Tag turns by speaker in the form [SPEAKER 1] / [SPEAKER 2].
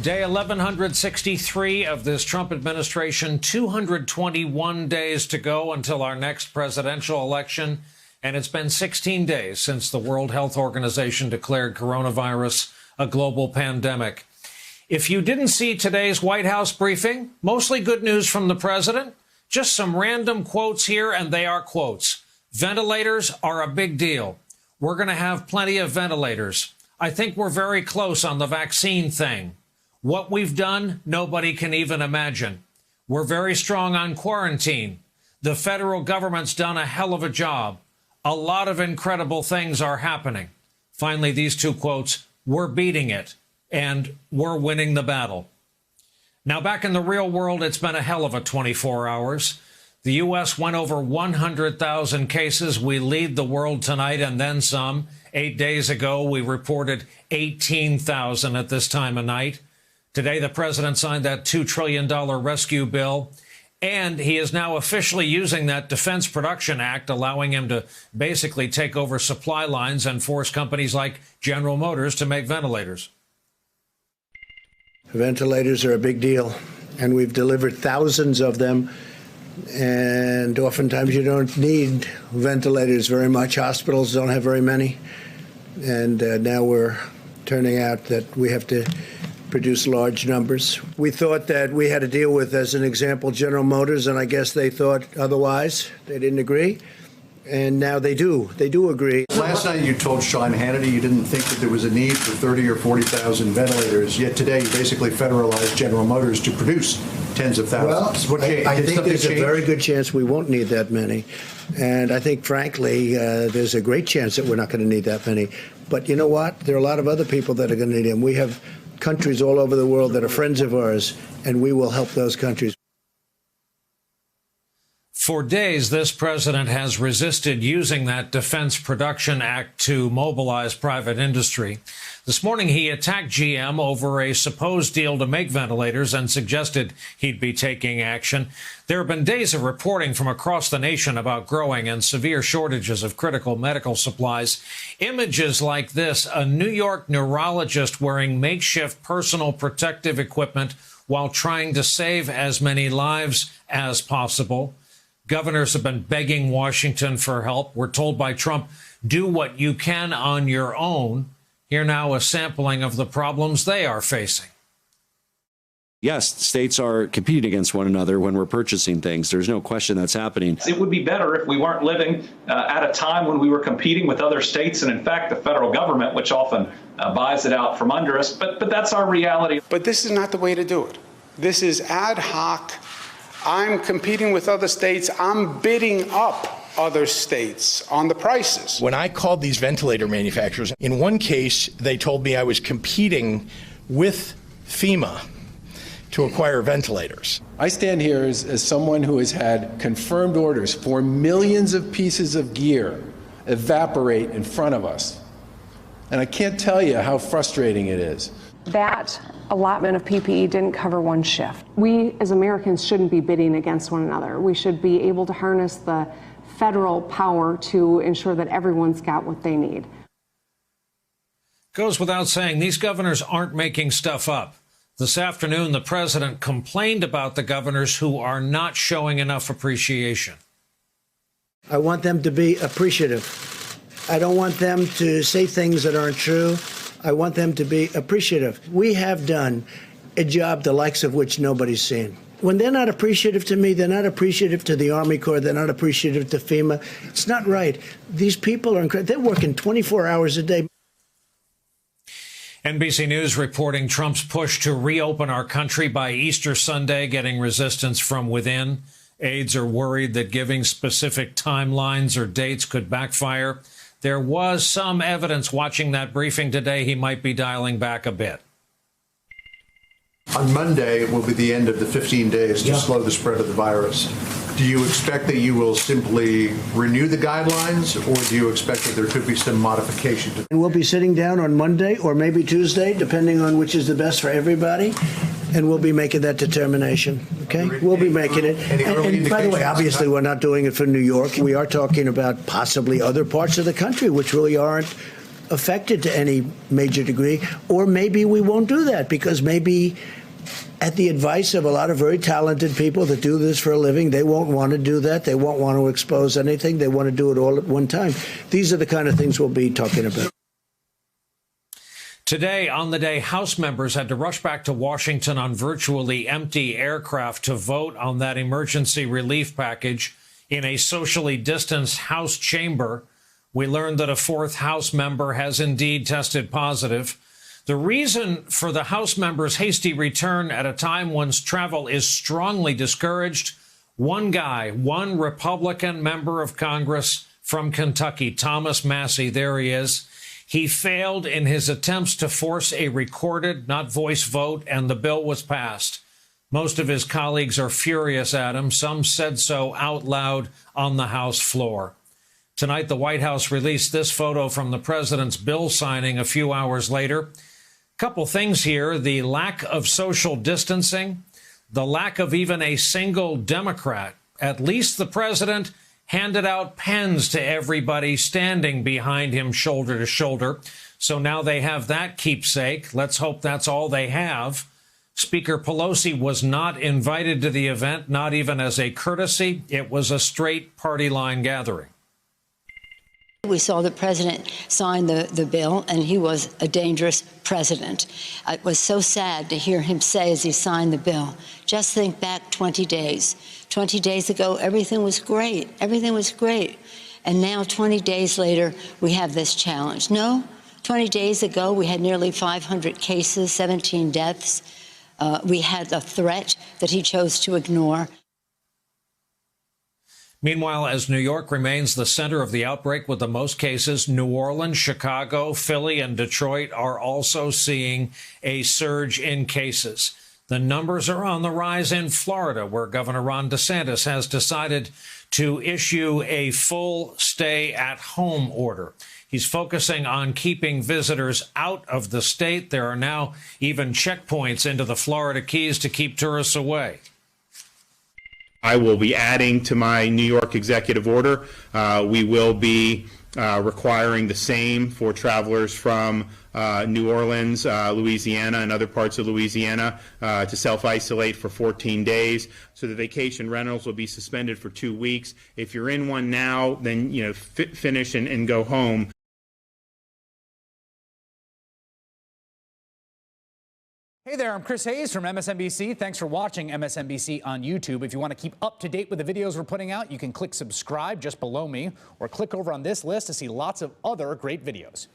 [SPEAKER 1] Day 1163 of this Trump administration, 221 days to go until our next presidential election. And it's been 16 days since the World Health Organization declared coronavirus a global pandemic. If you didn't see today's White House briefing, mostly good news from the president, just some random quotes here, and they are quotes. Ventilators are a big deal. We're going to have plenty of ventilators. I think we're very close on the vaccine thing. What we've done, nobody can even imagine. We're very strong on quarantine. The federal government's done a hell of a job. A lot of incredible things are happening. Finally, these two quotes, we're beating it, and we're winning the battle. Now, back in the real world, it's been a hell of a 24 hours. The U.S. went over 100,000 cases. We lead the world tonight and then some. 8 days ago, we reported 18,000 at this time of night. Today, the president signed that $2 trillion rescue bill, and he is now officially using that Defense Production Act, allowing him to basically take over supply lines and force companies like General Motors to make ventilators.
[SPEAKER 2] Ventilators are a big deal, and we've delivered thousands of them, and oftentimes you don't need ventilators very much. Hospitals don't have very many, and now we're turning out that we have to produce large numbers. We thought that we had to deal with, as an example, General Motors, and I guess they thought otherwise. They didn't agree. And now they do. They do agree.
[SPEAKER 3] Last night you told Sean Hannity you didn't think that there was a need for 30 or 40,000 ventilators, yet today you basically federalized General Motors to produce tens of thousands.
[SPEAKER 2] Well, I think there's a very good chance we won't need that many. And I think, frankly, there's a great chance that we're not going to need that many. But you know what? There are a lot of other people that are going to need them. We have countries all over the world that are friends of ours, and we will help those countries.
[SPEAKER 1] For days, this president has resisted using that Defense Production Act to mobilize private industry. This morning, he attacked GM over a supposed deal to make ventilators and suggested he'd be taking action. There have been days of reporting from across the nation about growing and severe shortages of critical medical supplies. Images like this, a New York neurologist wearing makeshift personal protective equipment while trying to save as many lives as possible. Governors have been begging Washington for help. We're told by Trump, do what you can on your own. Here now a sampling of the problems they are facing.
[SPEAKER 4] Yes, states are competing against one another when we're purchasing things. There's no question that's happening.
[SPEAKER 5] It would be better if we weren't living at a time when we were competing with other states and, in fact, the federal government, which often buys it out from under us. But that's our reality.
[SPEAKER 6] But this is not the way to do it. This is ad hoc. I'm competing with other states. I'm bidding up other states on the prices.
[SPEAKER 7] When I called these ventilator manufacturers, in one case, they told me I was competing with FEMA to acquire ventilators.
[SPEAKER 8] I stand here as someone who has had confirmed orders for millions of pieces of gear evaporate in front of us. And I can't tell you how frustrating it is.
[SPEAKER 9] That allotment of PPE didn't cover one shift. We as Americans shouldn't be bidding against one another. We should be able to harness the federal power to ensure that everyone's got what they need.
[SPEAKER 1] Goes without saying, these governors aren't making stuff up. This afternoon, the president complained about the governors who are not showing enough appreciation.
[SPEAKER 2] I want them to be appreciative. I don't want them to say things that aren't true. I want them to be appreciative. We have done a job the likes of which nobody's seen. When they're not appreciative to me, they're not appreciative to the Army Corps, they're not appreciative to FEMA. It's not right. These people are incredible. They're working 24 hours a day.
[SPEAKER 1] NBC News reporting Trump's push to reopen our country by Easter Sunday getting resistance from within. Aides are worried that giving specific timelines or dates could backfire. There was some evidence watching that briefing today he might be dialing back a bit.
[SPEAKER 3] On Monday will be the end of the 15 days to slow the spread of the virus. Do you expect that you will simply renew the guidelines, or do you expect that there could be some modification?
[SPEAKER 2] And we'll be sitting down on Monday or maybe Tuesday, depending on which is the best for everybody, and we'll be making that determination. Okay? We'll be making it. And by the way, obviously, we're not doing it for New York. We are talking about possibly other parts of the country which really aren't affected to any major degree. Or maybe we won't do that because maybe at the advice of a lot of very talented people that do this for a living, they won't want to do that. They won't want to expose anything. They want to do it all at one time. These are the kind of things we'll be talking about.
[SPEAKER 1] Today, on the day, House members had to rush back to Washington on virtually empty aircraft to vote on that emergency relief package in a socially distanced House chamber. We learned that a fourth House member has indeed tested positive. The reason for the House members' hasty return at a time when travel is strongly discouraged, one guy, one Republican member of Congress from Kentucky, Thomas Massie, there he is. He failed in his attempts to force a recorded, not voice vote, and the bill was passed. Most of his colleagues are furious at him. Some said so out loud on the House floor. Tonight, the White House released this photo from the president's bill signing a few hours later. Couple things here: the lack of social distancing, the lack of even a single Democrat. At least the president handed out pens to everybody standing behind him shoulder to shoulder. So now they have that keepsake. Let's hope that's all they have. Speaker Pelosi was not invited to the event, not even as a courtesy. It was a straight party line gathering.
[SPEAKER 10] We saw the president sign the bill, and he was a dangerous president. It was so sad to hear him say as he signed the bill, just think back 20 days. 20 days ago, everything was great. Everything was great. And now, 20 days later, we have this challenge. No, 20 days ago, we had nearly 500 cases, 17 deaths. We had a threat that he chose to ignore.
[SPEAKER 1] Meanwhile, as New York remains the center of the outbreak with the most cases, New Orleans, Chicago, Philly, and Detroit are also seeing a surge in cases. The numbers are on the rise in Florida, where Governor Ron DeSantis has decided to issue a full stay-at-home order. He's focusing on keeping visitors out of the state. There are now even checkpoints into the Florida Keys to keep tourists away.
[SPEAKER 11] I will be adding to my New York executive order. We will be requiring the same for travelers from New Orleans, Louisiana, and other parts of Louisiana to self-isolate for 14 days. So the vacation rentals will be suspended for 2 weeks. If you're in one now, then finish and go home.
[SPEAKER 12] Hey there, I'm Chris Hayes from MSNBC. Thanks for watching MSNBC on YouTube. If you want to keep up to date with the videos we're putting out, you can click subscribe just below me or click over on this list to see lots of other great videos.